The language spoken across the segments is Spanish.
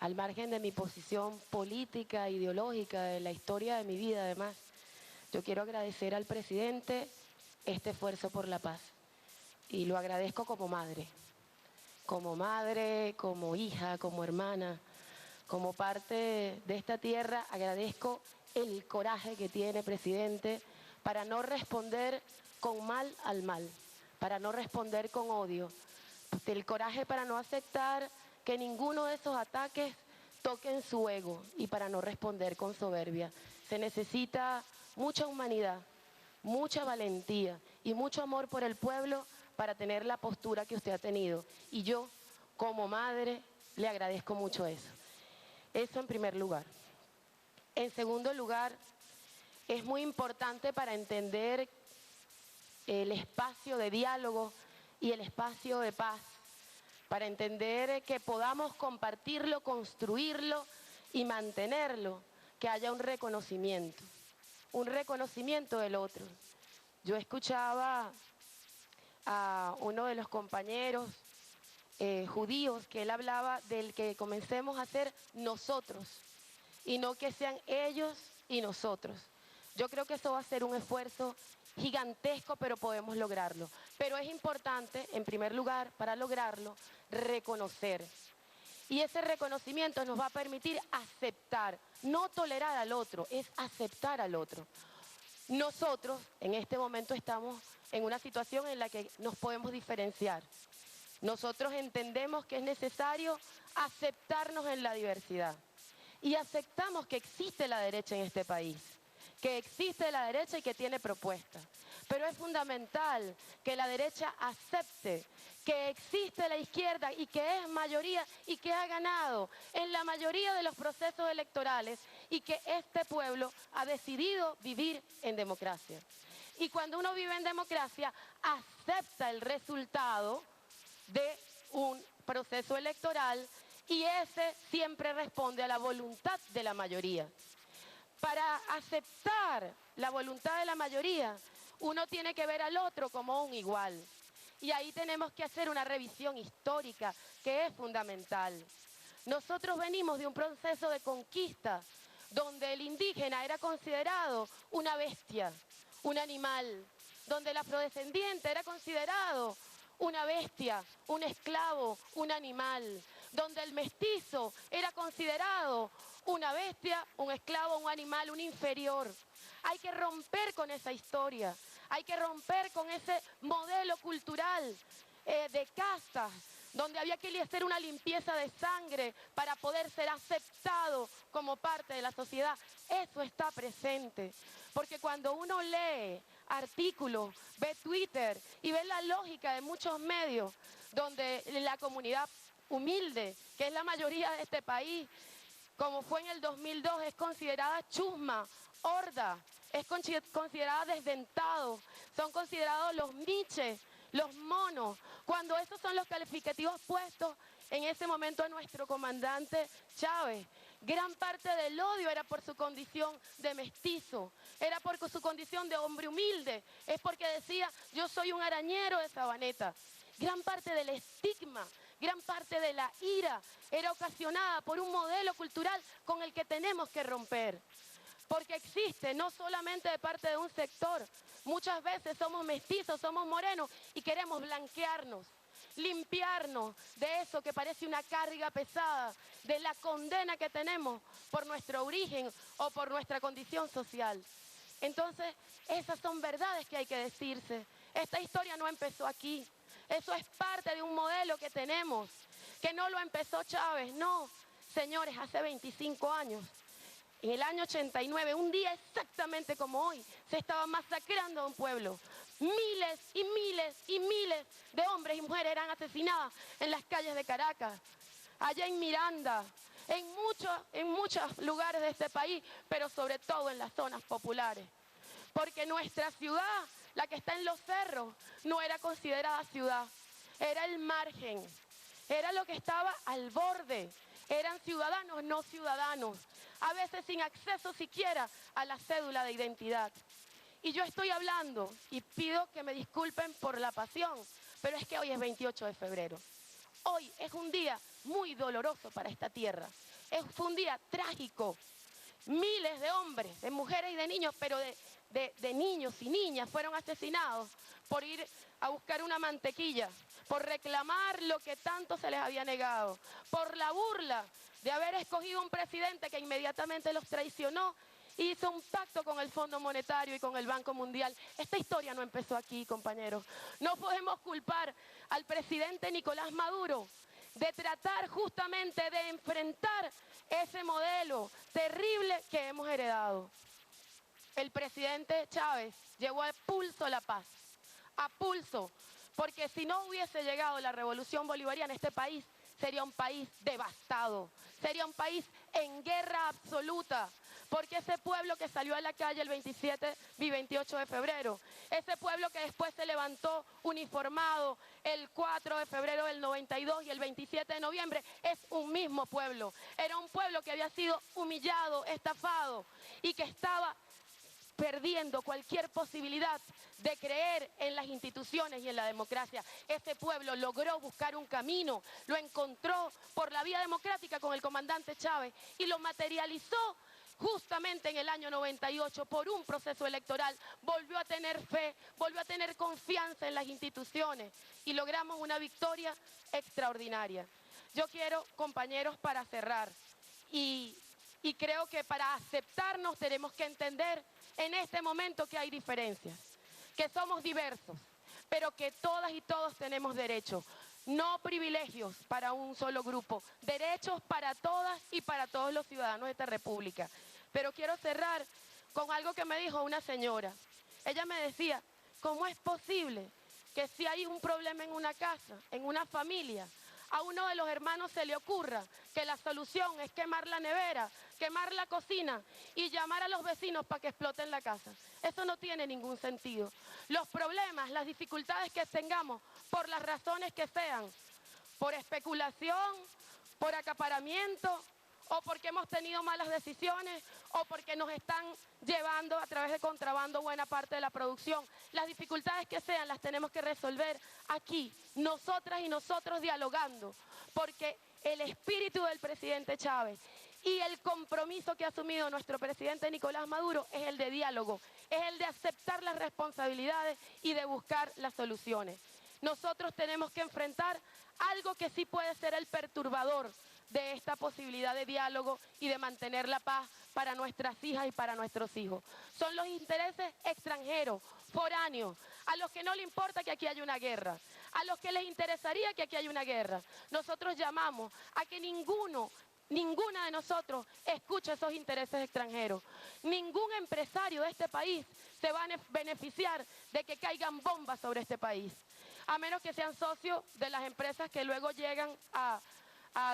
al margen de mi posición política, ideológica, de la historia de mi vida además, yo quiero agradecer al presidente este esfuerzo por la paz. Y lo agradezco como madre, como hija, como hermana, como parte de esta tierra. Agradezco el coraje que tiene, presidente, para no responder con mal al mal, para no responder con odio, el coraje para no aceptar que ninguno de esos ataques toquen su ego y para no responder con soberbia. Se necesita mucha humanidad, mucha valentía y mucho amor por el pueblo para tener la postura que usted ha tenido. Y yo, como madre, le agradezco mucho eso. Eso en primer lugar. En segundo lugar, es muy importante para entender el espacio de diálogo y el espacio de paz, para entender que podamos compartirlo, construirlo y mantenerlo, que haya un reconocimiento del otro. Yo escuchaba a uno de los compañeros judíos que él hablaba del que comencemos a ser nosotros y no que sean ellos y nosotros. Yo creo que eso va a ser un esfuerzo gigantesco, pero podemos lograrlo. Pero es importante, en primer lugar, para lograrlo, reconocer. Y ese reconocimiento nos va a permitir aceptar, no tolerar al otro, es aceptar al otro. Nosotros en este momento estamos en una situación en la que nos podemos diferenciar. Nosotros entendemos que es necesario aceptarnos en la diversidad. Y aceptamos que existe la derecha en este país, que existe la derecha y que tiene propuestas. Pero es fundamental que la derecha acepte que existe la izquierda y que es mayoría y que ha ganado en la mayoría de los procesos electorales y que este pueblo ha decidido vivir en democracia. Y cuando uno vive en democracia, acepta el resultado de un proceso electoral y ese siempre responde a la voluntad de la mayoría. Para aceptar la voluntad de la mayoría, uno tiene que ver al otro como un igual. Y ahí tenemos que hacer una revisión histórica que es fundamental. Nosotros venimos de un proceso de conquista donde el indígena era considerado una bestia, un animal, donde el afrodescendiente era considerado una bestia, un esclavo, un animal, donde el mestizo era considerado una bestia, un esclavo, un animal, un inferior. Hay que romper con esa historia, hay que romper con ese modelo cultural de castas, donde había que hacer una limpieza de sangre para poder ser aceptado como parte de la sociedad. Eso está presente, porque cuando uno lee artículos, ve Twitter y ve la lógica de muchos medios, donde la comunidad humilde, que es la mayoría de este país, como fue en el 2002, es considerada chusma, horda, es considerada desdentado, son considerados los miches, los monos, cuando esos son los calificativos puestos en ese momento a nuestro comandante Chávez. Gran parte del odio era por su condición de mestizo, era por su condición de hombre humilde, es porque decía, yo soy un arañero de Sabaneta. Gran parte del estigma, gran parte de la ira era ocasionada por un modelo cultural con el que tenemos que romper. Porque existe no solamente de parte de un sector, muchas veces somos mestizos, somos morenos y queremos blanquearnos, limpiarnos de eso que parece una carga pesada, de la condena que tenemos por nuestro origen o por nuestra condición social. Entonces, esas son verdades que hay que decirse. Esta historia no empezó aquí. Eso es parte de un modelo que tenemos, que no lo empezó Chávez, no. Señores, hace 25 años, en el año 89, un día exactamente como hoy, se estaba masacrando a un pueblo. Miles y miles y miles de hombres y mujeres eran asesinadas en las calles de Caracas, allá en Miranda, en muchos lugares de este país, pero sobre todo en las zonas populares. Porque nuestra ciudad, la que está en los cerros, no era considerada ciudad, era el margen, era lo que estaba al borde, eran ciudadanos, no ciudadanos, a veces sin acceso siquiera a la cédula de identidad. Y yo estoy hablando, y pido que me disculpen por la pasión, pero es que hoy es 28 de febrero. Hoy es un día muy doloroso para esta tierra. Fue un día trágico. Miles de hombres, de mujeres y de niños, pero de niños y niñas fueron asesinados por ir a buscar una mantequilla, por reclamar lo que tanto se les había negado, por la burla de haber escogido un presidente que inmediatamente los traicionó y hizo un pacto con el Fondo Monetario y con el Banco Mundial. Esta historia no empezó aquí, compañeros. No podemos culpar al presidente Nicolás Maduro de tratar justamente de enfrentar ese modelo terrible que hemos heredado. El presidente Chávez llevó a pulso la paz, a pulso, porque si no hubiese llegado la revolución bolivariana, este país sería un país devastado, sería un país en guerra absoluta, porque ese pueblo que salió a la calle el 27 y 28 de febrero, ese pueblo que después se levantó uniformado el 4 de febrero del 92 y el 27 de noviembre, es un mismo pueblo. Era un pueblo que había sido humillado, estafado y que estaba perdiendo cualquier posibilidad de creer en las instituciones y en la democracia. Ese pueblo logró buscar un camino, lo encontró por la vía democrática con el comandante Chávez y lo materializó justamente en el año 98 por un proceso electoral. Volvió a tener fe, volvió a tener confianza en las instituciones y logramos una victoria extraordinaria. Yo quiero, compañeros, para cerrar, y creo que para aceptarnos tenemos que entender en este momento que hay diferencias, que somos diversos, pero que todas y todos tenemos derechos. No privilegios para un solo grupo, derechos para todas y para todos los ciudadanos de esta república. Pero quiero cerrar con algo que me dijo una señora. Ella me decía, ¿cómo es posible que si hay un problema en una casa, en una familia, a uno de los hermanos se le ocurra que la solución es quemar la nevera, quemar la cocina y llamar a los vecinos para que exploten la casa? Eso no tiene ningún sentido. Los problemas, las dificultades que tengamos, por las razones que sean, por especulación, por acaparamiento, o porque hemos tenido malas decisiones, o porque nos están llevando a través de contrabando buena parte de la producción. Las dificultades que sean las tenemos que resolver aquí, nosotras y nosotros dialogando, porque el espíritu del presidente Chávez y el compromiso que ha asumido nuestro presidente Nicolás Maduro es el de diálogo, es el de aceptar las responsabilidades y de buscar las soluciones. Nosotros tenemos que enfrentar algo que sí puede ser el perturbador de esta posibilidad de diálogo y de mantener la paz para nuestras hijas y para nuestros hijos. Son los intereses extranjeros, foráneos, a los que no le importa que aquí haya una guerra, a los que les interesaría que aquí haya una guerra. Nosotros llamamos a que ninguna de nosotros escuche esos intereses extranjeros. Ningún empresario de este país se va a beneficiar de que caigan bombas sobre este país, a menos que sean socios de las empresas que luego llegan a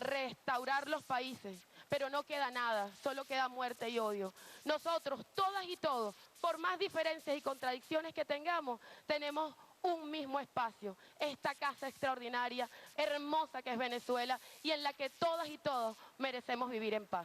restaurar los países, pero no queda nada, solo queda muerte y odio. Nosotros, todas y todos, por más diferencias y contradicciones que tengamos, tenemos un mismo espacio, esta casa extraordinaria, hermosa que es Venezuela, y en la que todas y todos merecemos vivir en paz.